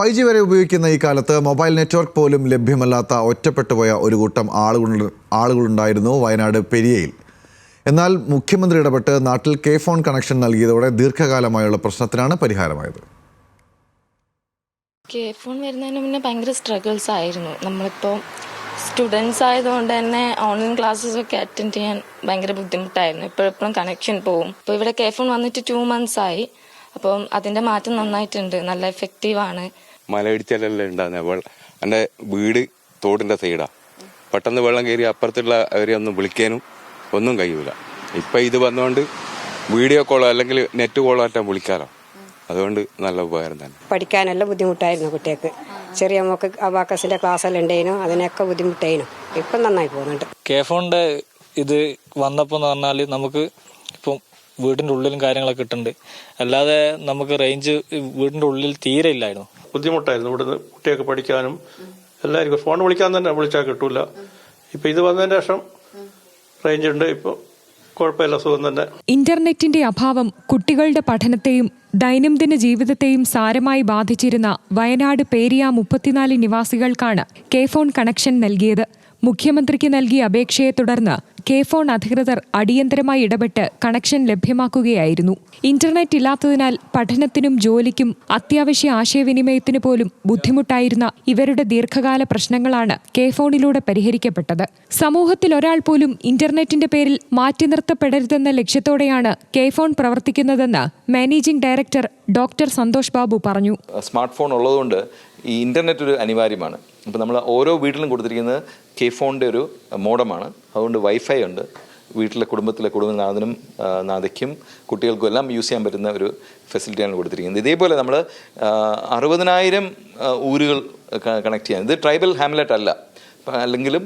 5G വരെ ഉപയോഗിക്കുന്ന ഈ കാലത്ത് മൊബൈൽ നെറ്റ്വർക്ക് പോലും ലഭ്യമല്ലാത്ത ഒറ്റപ്പെട്ടുപോയ ഒരു കൂട്ടം ആളുകളുണ്ടായിരുന്നു വയനാട് പെരിയയിൽ. എന്നാൽ മുഖ്യമന്ത്രി ഇടപെട്ട് നാട്ടിൽ കെ ഫോൺ കണക്ഷൻ നൽകിയതോടെ ദീർഘകാലമായുള്ള പ്രശ്നത്തിനാണ് പരിഹാരമായത്. കെ ഫോൺ വരുന്നതിന് മുന്നേ ഭയങ്കര സ്ട്രഗിൾസ് ആയിരുന്നു. നമ്മളിപ്പോൾ സ്റ്റുഡൻസ് ആയതുകൊണ്ട് തന്നെ ഓൺലൈൻ ക്ലാസ്സസ് ഒക്കെ അറ്റൻഡ് ചെയ്യാൻ ഭയങ്കര ബുദ്ധിമുട്ടായിരുന്നു. എപ്പോഴും കണക്ഷൻ പോകും. ഇപ്പോൾ ഇവിടെ കെ ഫോൺ വന്നിട്ട് 2 months ആയി. അപ്പം അതിന്റെ മാറ്റം നന്നായിട്ടുണ്ട്, നല്ല എഫക്റ്റീവാണ്. മലയിടിച്ചാലെല്ലാം ഉണ്ടാകുന്ന എൻ്റെ വീട് തോടിൻ്റെ സൈഡാ. പെട്ടെന്ന് വെള്ളം കയറി അപ്പുറത്തുള്ള അവരെ ഒന്നും വിളിക്കാനും ഒന്നും കഴിയൂല. ഇപ്പം ഇത് വന്നുകൊണ്ട് വീഡിയോ കോളോ അല്ലെങ്കിൽ നെറ്റ് കോളോ ആറ്റാൻ വിളിക്കാലോ. അതുകൊണ്ട് നല്ല ഉപകാരം തന്നെ. പഠിക്കാനെല്ലാം ബുദ്ധിമുട്ടായിരുന്നു കുട്ടികൾക്ക്. ചെറിയ മോക്ക് അബാക്കസിന്റെ ക്ലാസ്സെല്ലാം ഉണ്ടായിരുന്നു, അതിനൊക്കെ ബുദ്ധിമുട്ടായിരുന്നു. ഇപ്പം നന്നായി പോകുന്നുണ്ട്. കെ ഫോണിന്റെ ഇത് വന്നപ്പോൾ എന്ന് പറഞ്ഞാൽ നമുക്ക് ഇപ്പം വീടിന്റെ ഉള്ളിലും കാര്യങ്ങളൊക്കെ കിട്ടുന്നുണ്ട്. അല്ലാതെ നമുക്ക് റേഞ്ച് വീടിന്റെ ഉള്ളിൽ തീരെ ഇല്ലായിരുന്നു. ബുദ്ധിമുട്ടായിരുന്നു ഇവിടുന്ന് കുട്ടിയൊക്കെ പഠിക്കാനും എല്ലാവർക്കും. ഫോൺ വിളിക്കാൻ തന്നെ വിളിച്ചാൽ കിട്ടൂല. ഇപ്പൊ ഇത് വന്നതിന് ശേഷം റേഞ്ച് ഉണ്ട്. ഇപ്പോൾ കുഴപ്പമില്ല, സുഖം തന്നെ. ഇന്റർനെറ്റിന്റെ അഭാവം കുട്ടികളുടെ പഠനത്തെയും ദൈനംദിന ജീവിതത്തെയും സാരമായി ബാധിച്ചിരുന്ന വയനാട് പേരിയ 34 നിവാസികൾക്കാണ് കെ ഫോൺ കണക്ഷൻ നൽകിയത്. മുഖ്യമന്ത്രിക്ക് നൽകിയ അപേക്ഷയെ തുടർന്ന് കെ ഫോൺ അധികൃതർ അടിയന്തരമായി ഇടപെട്ട് കണക്ഷൻ ലഭ്യമാക്കുകയായിരുന്നു. ഇന്റർനെറ്റ് ഇല്ലാത്തതിനാൽ പഠനത്തിനും ജോലിക്കും അത്യാവശ്യ ആശയവിനിമയത്തിന് പോലും ബുദ്ധിമുട്ടായിരുന്ന ഇവരുടെ ദീർഘകാല പ്രശ്നങ്ങളാണ് കെ ഫോണിലൂടെ പരിഹരിക്കപ്പെട്ടത്. സമൂഹത്തിൽ ഒരാൾ പോലും ഇന്റർനെറ്റിന്റെ പേരിൽ മാറ്റി നിർത്തപ്പെടരുതെന്ന ലക്ഷ്യത്തോടെയാണ് കെ ഫോൺ പ്രവർത്തിക്കുന്നതെന്ന് managing director doctor Santhosh Babu പറഞ്ഞു. സ്മാർട്ട് ഫോൺ ഉള്ളതുകൊണ്ട് ഈ ഇന്റർനെറ്റ് ഒരു അനിവാര്യമാണ്. അപ്പോൾ നമ്മൾ ഓരോ വീട്ടിലും കൊടുത്തിരിക്കുന്നത് കെ ഫോണിൻ്റെ ഒരു മോഡമാണ്. അതുകൊണ്ട് വൈഫൈ ഉണ്ട്. വീട്ടിലെ കുടുംബനാഥനും നാഥയ്ക്കും കുട്ടികൾക്കും എല്ലാം യൂസ് ചെയ്യാൻ പറ്റുന്ന ഒരു ഫെസിലിറ്റിയാണ് കൊടുത്തിരിക്കുന്നത്. ഇതേപോലെ നമ്മൾ 60,000 ഊരുകൾ കണക്ട് ചെയ്യാൻ. ഇത് ട്രൈബൽ ഹാംലെറ്റ് അല്ല, അല്ലെങ്കിലും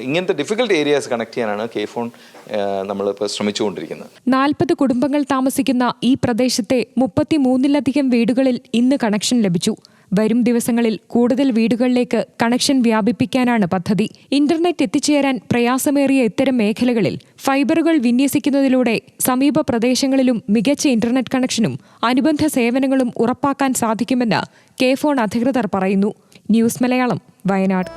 ഇങ്ങനത്തെ ഡിഫിക്കൽട്ട് ഏരിയാസ് കണക്ട് ചെയ്യാനാണ് കെ ഫോൺ നമ്മളിപ്പോൾ ശ്രമിച്ചുകൊണ്ടിരിക്കുന്നത്. 40 കുടുംബങ്ങൾ താമസിക്കുന്ന ഈ പ്രദേശത്തെ 33-ലധികം വീടുകളിൽ ഇന്ന് കണക്ഷൻ ലഭിച്ചു. വരും ദിവസങ്ങളിൽ കൂടുതൽ വീടുകളിലേക്ക് കണക്ഷൻ വ്യാപിപ്പിക്കാനാണ് പദ്ധതി. ഇന്റർനെറ്റ് എത്തിച്ചേരാൻ പ്രയാസമേറിയ ഇത്തരം മേഖലകളിൽ ഫൈബറുകൾ വിന്യസിക്കുന്നതിലൂടെ സമീപ പ്രദേശങ്ങളിലും മികച്ച ഇന്റർനെറ്റ് കണക്ഷനും അനുബന്ധ സേവനങ്ങളും ഉറപ്പാക്കാൻ സാധിക്കുമെന്ന് കെ ഫോൺ അധികൃതർ പറയുന്നു. ന്യൂസ് മലയാളം, വയനാട്.